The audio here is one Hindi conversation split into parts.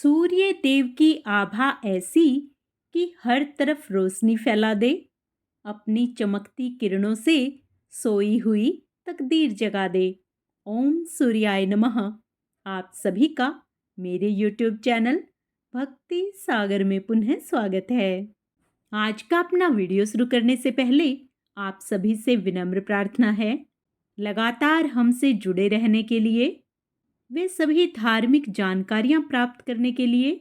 सूर्य देव की आभा ऐसी कि हर तरफ रोशनी फैला दे। अपनी चमकती किरणों से सोई हुई तकदीर जगा दे। ओम सूर्याय नमः। आप सभी का मेरे YouTube चैनल भक्ति सागर में पुनः स्वागत है। आज का अपना वीडियो शुरू करने से पहले आप सभी से विनम्र प्रार्थना है, लगातार हमसे जुड़े रहने के लिए, वे सभी धार्मिक जानकारियां प्राप्त करने के लिए,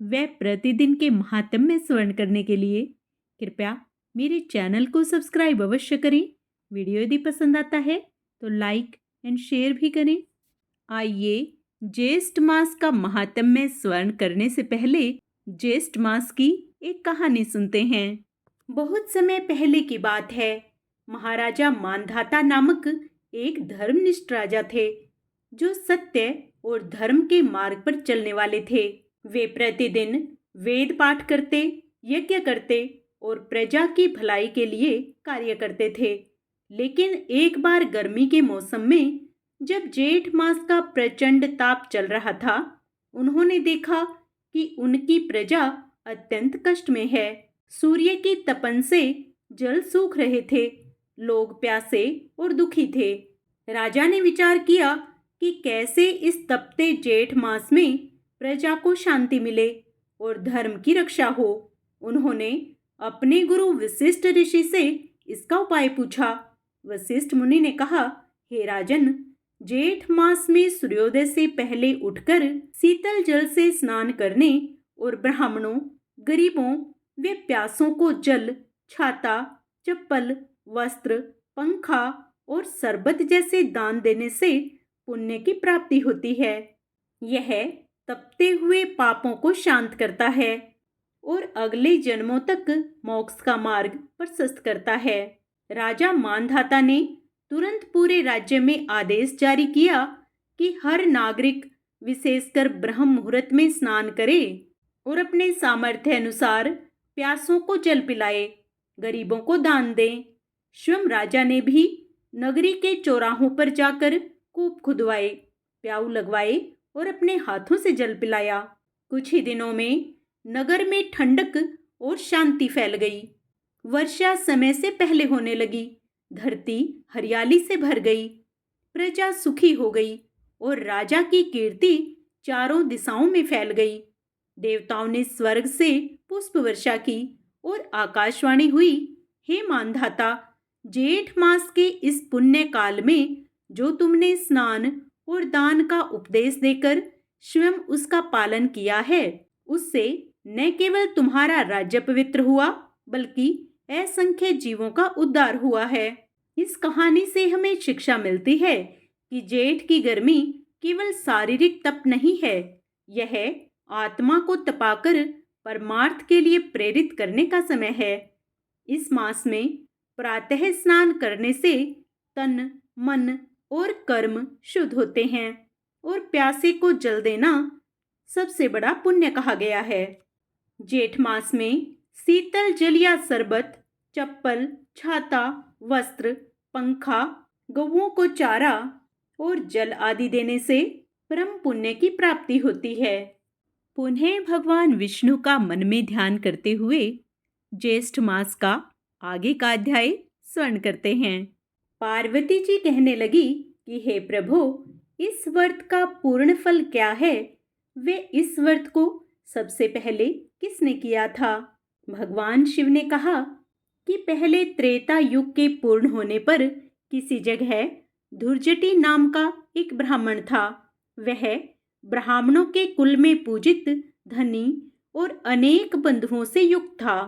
वे प्रतिदिन के महात्म्य स्मरण करने के लिए कृपया मेरे चैनल को सब्सक्राइब अवश्य करें। वीडियो यदि पसंद आता है तो लाइक एंड शेयर भी करें। आइए ज्येष्ठ मास का महात्म्य स्मरण करने से पहले ज्येष्ठ मास की एक कहानी सुनते हैं। बहुत समय पहले की बात है। महाराजा मानधाता नामक एक धर्मनिष्ठ राजा थे, जो सत्य और धर्म के मार्ग पर चलने वाले थे। वे प्रतिदिन वेद पाठ करते, यज्ञ करते और प्रजा की भलाई के लिए कार्य करते थे। लेकिन एक बार गर्मी के मौसम में जब जेठ मास का प्रचंड ताप चल रहा था, उन्होंने देखा कि उनकी प्रजा अत्यंत कष्ट में है। सूर्य की तपन से जल सूख रहे थे, लोग प्यासे और दुखी थे। राजा ने विचार किया कि कैसे इस तपते जेठ मास में प्रजा को शांति मिले और धर्म की रक्षा हो। उन्होंने अपने गुरु वशिष्ठ ऋषि से इसका उपाय पूछा। वशिष्ठ मुनि ने कहा, हे राजन, जेठ मास में सूर्योदय से पहले उठकर शीतल जल से स्नान करने और ब्राह्मणों, गरीबों व प्यासों को जल, छाता, चप्पल, वस्त्र, पंखा और शरबत जैसे दान देने से पुण्य की प्राप्ति होती है। यह तपते हुए पापों को शांत करता है और अगले जन्मों तक मोक्ष का मार्ग प्रशस्त करता है। राजा मानधाता ने तुरंत पूरे राज्य में आदेश जारी किया कि हर नागरिक विशेषकर ब्रह्म मुहूर्त में स्नान करे और अपने सामर्थ्य अनुसार प्यासों को जल पिलाए, गरीबों को दान दे। स्वयं राजा ने भी नगरी के चौराहों पर जाकर कूप खुदवाए, प्याऊ लगवाए और अपने हाथों से जल पिलाया। कुछ ही दिनों में नगर में ठंडक और शांति फैल गई। वर्षा समय से पहले होने लगी। धरती हरियाली से भर गई। प्रजा सुखी हो गई और राजा की कीर्ति चारों दिशाओं में फैल गई। देवताओं ने स्वर्ग से पुष्प वर्षा की और आकाशवाणी हुई, हे मानधाता, जेठ मास के इस पुण्य काल में जो तुमने स्नान और दान का उपदेश देकर स्वयं उसका पालन किया है, उससे न केवल तुम्हारा राज्य पवित्र हुआ, बल्कि असंख्य जीवों का उद्धार हुआ है। इस कहानी से हमें शिक्षा मिलती है कि जेठ की गर्मी केवल शारीरिक तप नहीं है, यह आत्मा को तपाकर परमार्थ के लिए प्रेरित करने का समय है। इस मास में प्रातः स्नान करने से तन, मन और कर्म शुद्ध होते हैं और प्यासे को जल देना सबसे बड़ा पुण्य कहा गया है। जेठ मास में शीतल जल या शरबत, चप्पल, छाता, वस्त्र, पंखा, गौओं को चारा और जल आदि देने से परम पुण्य की प्राप्ति होती है। पुनः भगवान विष्णु का मन में ध्यान करते हुए ज्येष्ठ मास का आगे का अध्याय स्मरण करते हैं। पार्वती जी कहने लगी कि हे प्रभु, इस व्रत का पूर्ण फल क्या है? वे इस व्रत को सबसे पहले किसने किया था? भगवान शिव ने कहा कि पहले त्रेता युग के पूर्ण होने पर किसी जगह धुर्जटी नाम का एक ब्राह्मण था। वह ब्राह्मणों के कुल में पूजित, धनी और अनेक बंधुओं से युक्त था,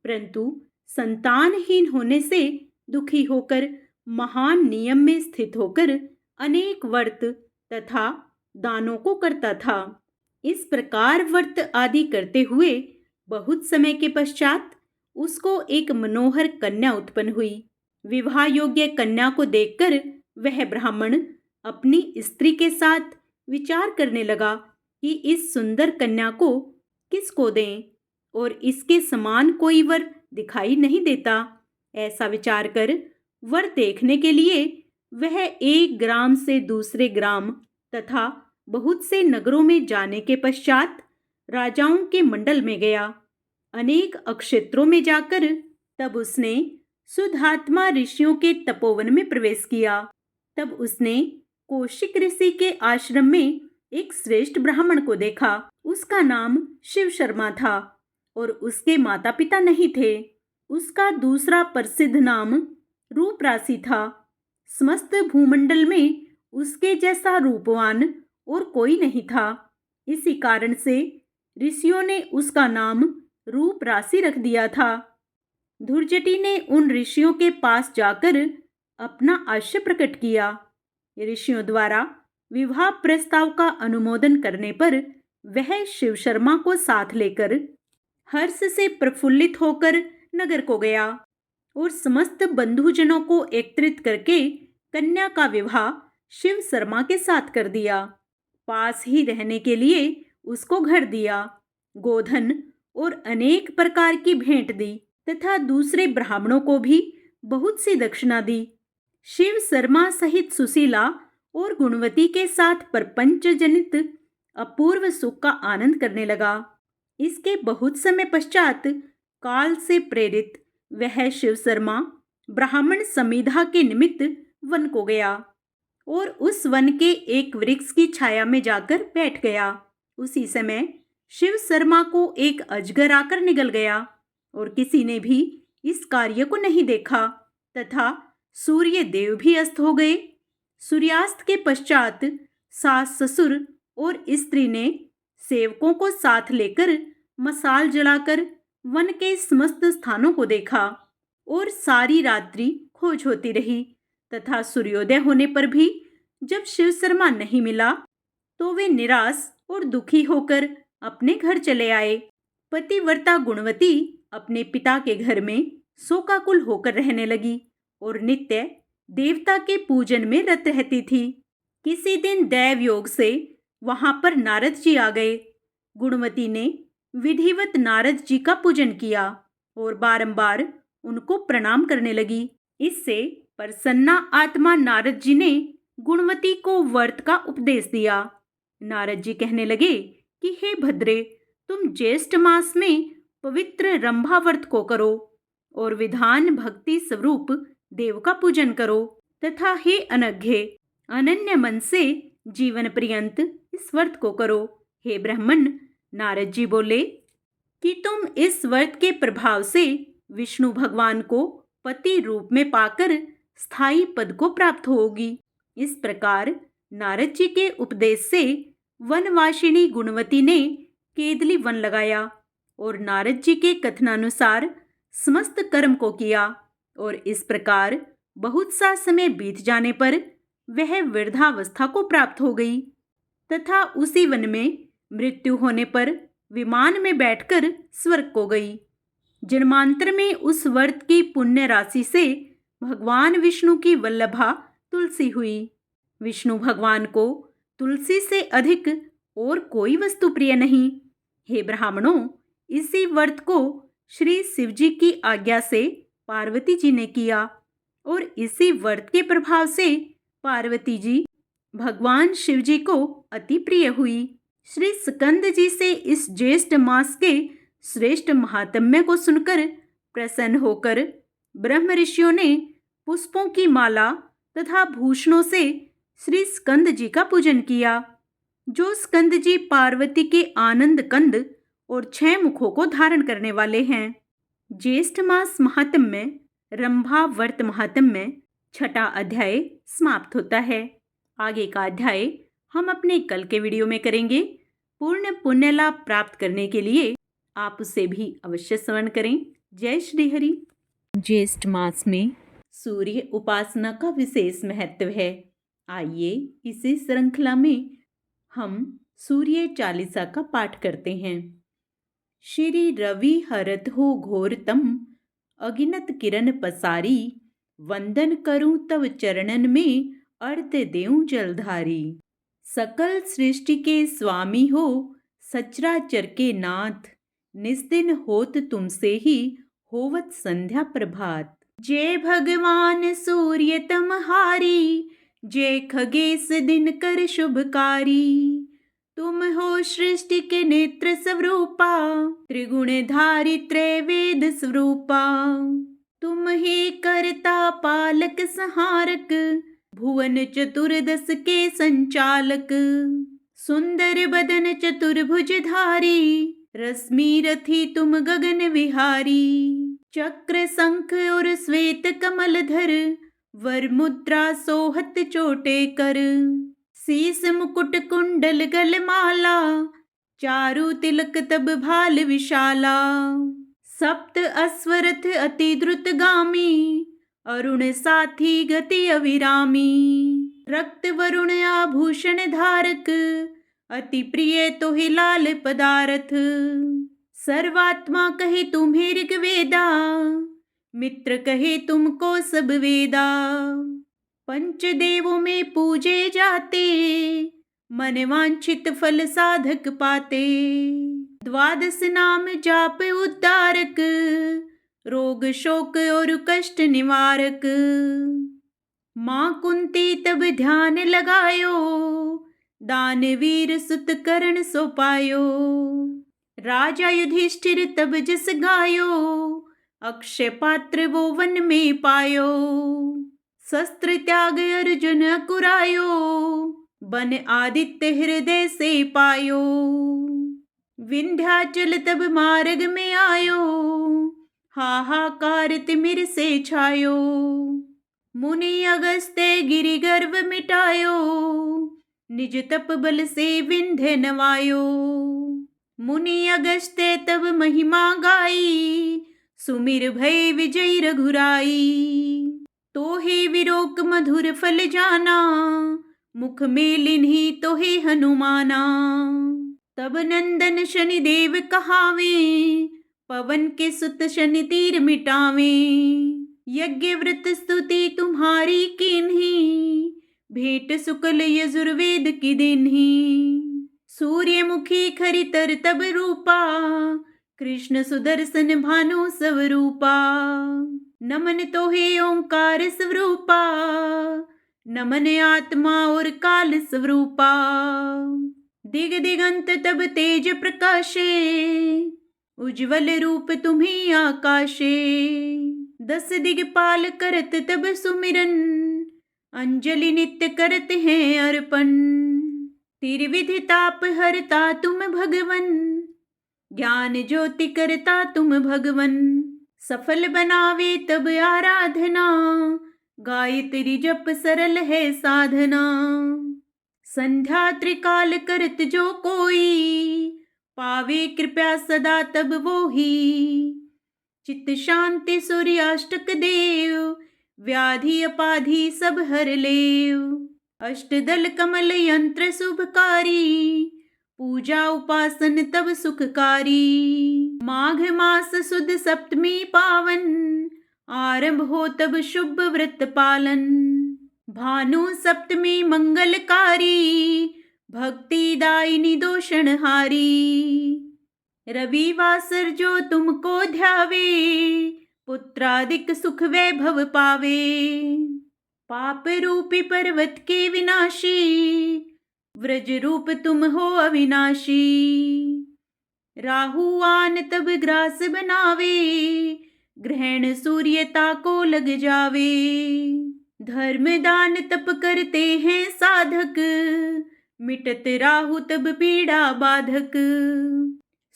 परंतु संतानहीन होने से दुखी होकर महान नियम में स्थित होकर अनेक व्रत तथा दानों को करता था। इस प्रकार व्रत आदि करते हुए बहुत समय के पश्चात उसको एक मनोहर कन्या उत्पन्न हुई। विवाह योग्य कन्या को देखकर वह ब्राह्मण अपनी स्त्री के साथ विचार करने लगा कि इस सुंदर कन्या को किसको दें, और इसके समान कोई वर दिखाई नहीं देता। ऐसा विचार कर वर देखने के लिए वह एक ग्राम से दूसरे ग्राम तथा बहुत से नगरों में जाने के पश्चात राजाओं के मंडल में गया। अनेक अक्षेत्रों में जाकर तब उसने सुधात्मा ऋषियों के तपोवन में प्रवेश किया। तब उसने कौशिक ऋषि के आश्रम में एक श्रेष्ठ ब्राह्मण को देखा। उसका नाम शिव शर्मा था और उसके माता पिता नहीं थे। उसका दूसरा प्रसिद्ध नाम रूप राशि था। समस्त भूमंडल में उसके जैसा रूपवान और कोई नहीं था। इसी कारण से ऋषियों ने उसका नाम रूप राशि रख दिया था। धुर्जटी ने उन ऋषियों के पास जाकर अपना आशय प्रकट किया। ऋषियों द्वारा विवाह प्रस्ताव का अनुमोदन करने पर वह शिव शर्मा को साथ लेकर हर्ष से प्रफुल्लित होकर नगर को गया और समस्त बंधुजनों को एकत्रित करके कन्या का विवाह शिव शर्मा के साथ कर दिया। पास ही रहने के लिए उसको घर दिया, गोधन और अनेक प्रकार की भेंट दी तथा दूसरे ब्राह्मणों को भी बहुत सी दक्षिणा दी। शिव शर्मा सहित सुशीला और गुणवती के साथ प्रपंच जनित अपूर्व सुख का आनंद करने लगा। इसके बहुत समय पश्चात काल से प्रेरित वह शिव शर्मा ब्राह्मण समिधा के निमित्त वन को गया और उस वन के एक वृक्ष की छाया में जाकर बैठ गया। उसी समय शिव शर्मा को एक अजगर आकर निगल गया और किसी ने भी इस कार्य को नहीं देखा तथा सूर्य देव भी अस्त हो गए। सूर्यास्त के पश्चात सास ससुर और स्त्री ने सेवकों को साथ लेकर मसाल जलाकर वन के समस्त स्थानों को देखा और सारी रात्रि खोज होती रही तथा सूर्योदय होने पर भी जब शिव शर्मा नहीं मिला तो वे निराश और दुखी होकर अपने घर चले आए। पतिव्रता गुणवती अपने पिता के घर में शोकाकुल होकर रहने लगी और नित्य देवता के पूजन में रत रहती थी। किसी दिन दैव योग से वहां पर नारद जी आ गए। गुणवती ने विधिवत नारद जी का पूजन किया और बारंबार उनको प्रणाम करने लगी। इससे प्रसन्ना आत्मा नारद जी ने गुणवती को व्रत का उपदेश दिया। नारद जी कहने लगे कि हे भद्रे, तुम ज्येष्ठ मास में पवित्र रंभा व्रत को करो और विधान भक्ति स्वरूप देव का पूजन करो तथा हे अनघे, अनन्य मन से जीवन पर्यंत इस व्रत को करो। हे ब्राह्मण, नारद जी बोले कि तुम इस व्रत के प्रभाव से विष्णु भगवान को पति रूप में पाकर स्थायी पद को प्राप्त होगी। इस प्रकार नारद जी के उपदेश से वनवासिनी गुणवती ने केदली वन लगाया और नारद जी के कथनानुसार समस्त कर्म को किया और इस प्रकार बहुत सा समय बीत जाने पर वह वृद्धावस्था को प्राप्त हो गई तथा उसी वन में मृत्यु होने पर विमान में बैठकर स्वर्ग को गई। जन्मांतर में उस व्रत की पुण्य राशि से भगवान विष्णु की वल्लभा तुलसी हुई। विष्णु भगवान को तुलसी से अधिक और कोई वस्तु प्रिय नहीं। हे ब्राह्मणों, इसी व्रत को श्री शिवजी की आज्ञा से पार्वती जी ने किया और इसी व्रत के प्रभाव से पार्वती जी भगवान शिवजी को अति प्रिय हुई। श्री स्कंद जी से इस ज्येष्ठ मास के श्रेष्ठ महात्म्य को सुनकर प्रसन्न होकर ब्रह्म ऋषियों ने पुष्पों की माला तथा भूषणों से श्री स्कंद जी का पूजन किया, जो स्कंद जी पार्वती के आनंद कंद और 6 मुखों को धारण करने वाले हैं। ज्येष्ठ मास महात्म्य रंभा व्रत महात्म्य 6वां अध्याय समाप्त होता है। आगे का अध्याय हम अपने कल के वीडियो में करेंगे। पूर्ण पुण्य लाभ प्राप्त करने के लिए आप उसे भी अवश्य श्रवण करें। जय श्री हरि। ज्येष्ठ मास में सूर्य उपासना का विशेष महत्व है। आइए इसी श्रृंखला में हम सूर्य चालीसा का पाठ करते हैं। श्री रवि हरत हो घोरतम, अगिनत किरण पसारी, वंदन करूं तव चरणन में, अर्ध देऊं जलधारी। सकल सृष्टि के स्वामी हो, सचराचर के नाथ, निस्दिन होत तुमसे ही, होवत संध्या प्रभात। जय भगवान सूर्य तमहारी, जय खगेश दिनकर शुभकारी, तुम हो सृष्टि के नेत्र स्वरूपा, त्रिगुणधारी त्रैवेद स्वरूपा। तुम ही करता पालक संहारक, भुवन चतुर्दश के संचालक। सुंदर बदन चतुर्भुजधारी, रश्मि रथी तुम गगन विहारी। चक्र शंख और श्वेत कमल धर, वर मुद्रा सोहत चोटे कर। शीस मुकुट कुंडल गल माला, चारु तिलक तब भाल विशाला। सप्त अश्वरथ अति द्रुतगामी, अरुण साथी गति अविरामी। रक्त वरुण आभूषण धारक, अति प्रिय तोहि लाल पदारथ। सर्वात्मा कहे तुम्हें ऋग्वेदा, मित्र कहे तुमको सब वेदा। पंचदेवों में पूजे जाते, मन वांछित फल साधक पाते। द्वादश नाम जाप उद्धारक, रोग शोक और कष्ट निवारक। माँ कुंती तब ध्यान लगायो, दानवीर सुत करण सो पायो। राजा युधिष्ठिर तब जस गायो, अक्षय पात्र वो वन में पायो। शस्त्र त्याग अर्जुन अकुरायो, बन आदित्य हृदय से पायो। विंध्याचल तब मार्ग में आयो, हाहाकार तिमिर से छायो। मुनि अगस्त्य गिरि गर्व मिटायो, निज तप बल से विंध्य नवायो। मुनि अगस्त्य तब महिमा गाई, सुमिर भय विजय रघुराई। तो हे विरोक मधुर फल जाना, मुख में लिन्ही तो हे हनुमाना। तब नंदन शनि देव कहावे, पवन के सुत शनि तीर मिटावे। यज्ञ व्रत स्तुति तुम्हारी कीन्ही, भेंट शुक्ल यजुर्वेद की दिन्ही। सूर्यमुखी खरितर तब रूपा, कृष्ण सुदर्शन भानु स्वरूपा। नमन तो हे ओंकार स्वरूपा, नमन आत्मा और काल स्वरूपा। दिग दिगंत तब तेज प्रकाशे, उज्ज्वल रूप तुम्हीं आकाशे। दस दिगपाल करत तब सुमिरन, अंजलि नित्य करत हैं अर्पण। त्रिविधि ताप हरता तुम भगवन, ज्ञान ज्योति करता तुम भगवन। सफल बनावे तब आराधना, गायत्री जप सरल है साधना। संध्या त्रिकाल करत जो कोई, पावे कृपया सदा तब वो ही। चित्त शांति सूर्याष्टक देव, व्याधि अपाधि सब हर लेव। अष्टदल कमल यंत्र शुभकारी, पूजा उपासन तब सुखकारी। माघ मास सुद सप्तमी पावन, आरंभ हो तब शुभ व्रत पालन। भानु सप्तमी मंगलकारी, भक्ति दायिनी दोषणहारी। रविवासर जो तुमको ध्यावे, पुत्रादिक सुख वैभव पावे। पाप रूपी पर्वत के विनाशी, व्रज रूप तुम हो अविनाशी। राहु आन तब ग्रास बनावे, ग्रहण सूर्यता को लग जावे। धर्म दान तप करते हैं साधक, मिटत राहु तब पीड़ा बाधक।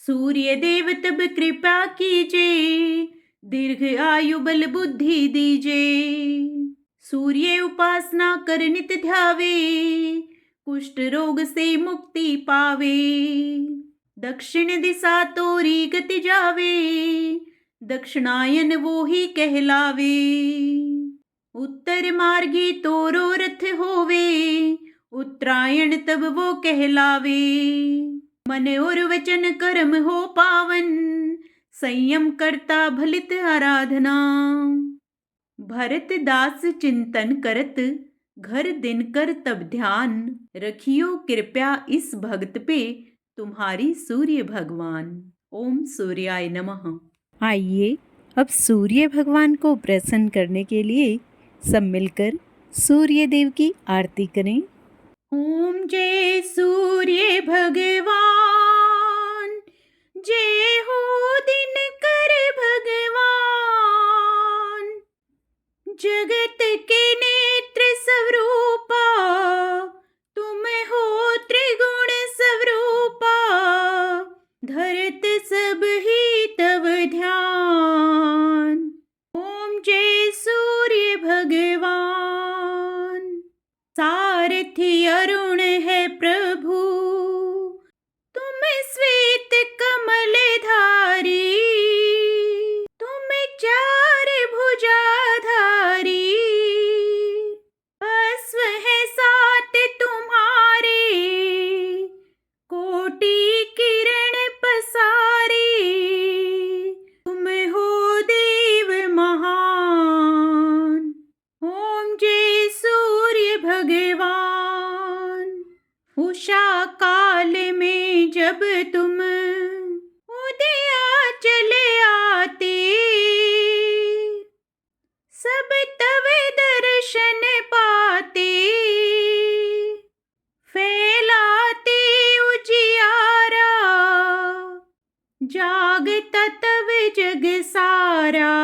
सूर्य देव तब कृपा कीजे, दीर्घ आयु बल बुद्धि दीजे। सूर्य उपासना कर नित ध्यावे, कुष्ठ रोग से मुक्ति पावे। दक्षिण दिशा तोरी गति जावे, दक्षिणायन वो ही कहलावे। उत्तर मार्गी तोरो रथ होवे, उत्तरायण तब वो कहलावे। मन और वचन कर्म हो पावन, संयम करता भलित आराधना। भरत दास चिंतन करत, घर दिन कर तब ध्यान। रखियो कृपया इस भक्त पे, तुम्हारी सूर्य भगवान। ओम सूर्याय नमः। आइए अब सूर्य भगवान को प्रसन्न करने के लिए सब मिलकर सूर्य देव की आरती करें। ओम जय सूर्य भगवान, जय हो दिनकर भगवान। जगत के नेत्र स्वरूपा, तुम हो त्रिगुण स्वरूपा। धरत सब ही तव ध्यान। ओम जय सूर्य भगवान। सारथी अरुण है प्रभु, तुम श्वेत कमलधारी। तुम चार भुजाधारी, अश्व है सात तुम्हारे। कोटि किरण पसारी, तुम हो देव महान। ओम जय सूर्य भगवान। उषा काल में जब तुम उदया चले आते, सब तव दर्शन पाते। फैलाते उजियारा, जागता तव जग सारा।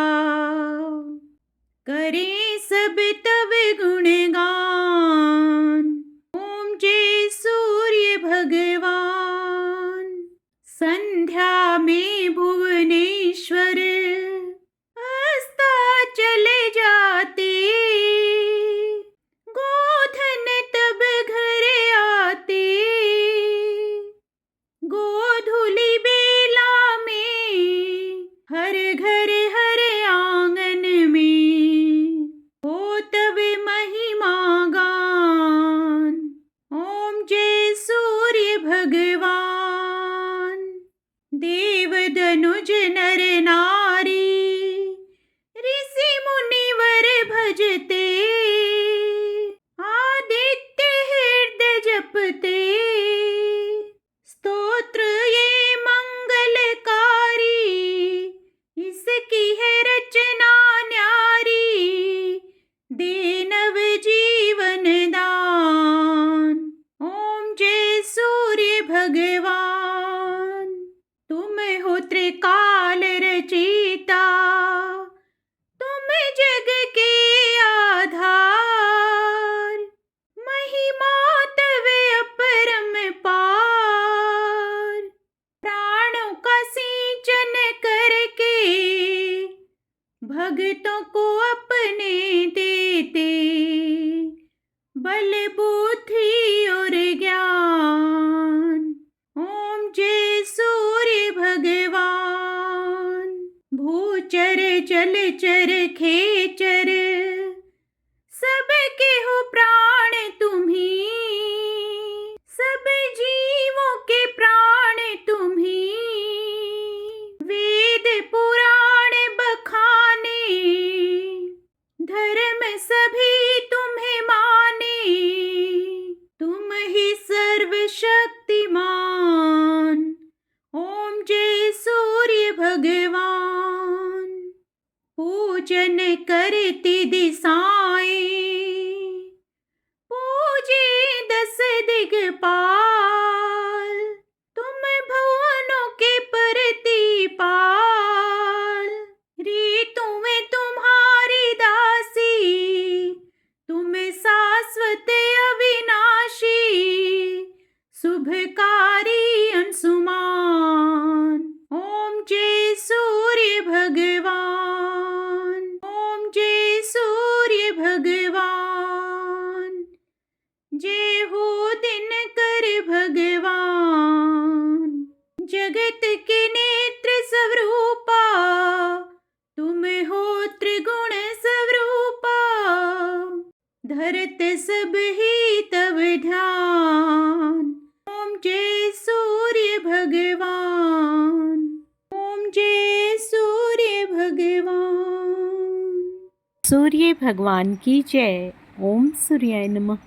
करें सब तव गुणगान। ओम जय सूर्य भगवान। संध्या में भुवनेश्वर अस्ताचल जाते, गोधन तब घर आते। गोधूलि बेला में हर घर हर आंगन में हो तब महिमा गान। ओम जय सूर्य भगवान। देव दनुज नर नारी, ऋषि मुनिवर भजते। आदित्य हृदय जपते, स्तोत्र ये मंगलकारी। इसकी है रचना न्यारी, दे नव जीवन दान। ओम जय सूर्य भगवान। तुम हो त्रिकाल रचयिता, तुम जग के आधार। महिमा तव अपरंपार, प्राणों का सिंचन करके भक्तों को अपने देते। बल बुद्धि और ज्ञान। ओम जय सूर्य भगवान। भूचर जलचर खेचर, सबके हो प्राण तुम्ही। सब जीवों के प्राण तुम्ही। वेद पुराण बखाने, धर्म सभी तुम्हें माने। तुम ही सर्वशक्तिमान। ओम जय सूर्य भगवान। पूजन करती दिशाएं, पूजे दस दिगपाल। तुम भुवनों के प्रतिपाल। ऋतुएं तुम्हारी दासी, तुम शाश्वत अविनाशी। शुभकारी अंशुमान। ओम जय सूर्य भगवान। ओम जय सूर्य भगवान। जय हो दिनकर भगवान। जगत के नेत्र स्वरूपा, तुम हो त्रिगुण स्वरूपा। धरत सब ही तव ध्यान। ओम जय सूर्य भगवान। ओम जय सूर्य भगवान। सूर्य भगवान की जय। ओम सूर्याय नमः।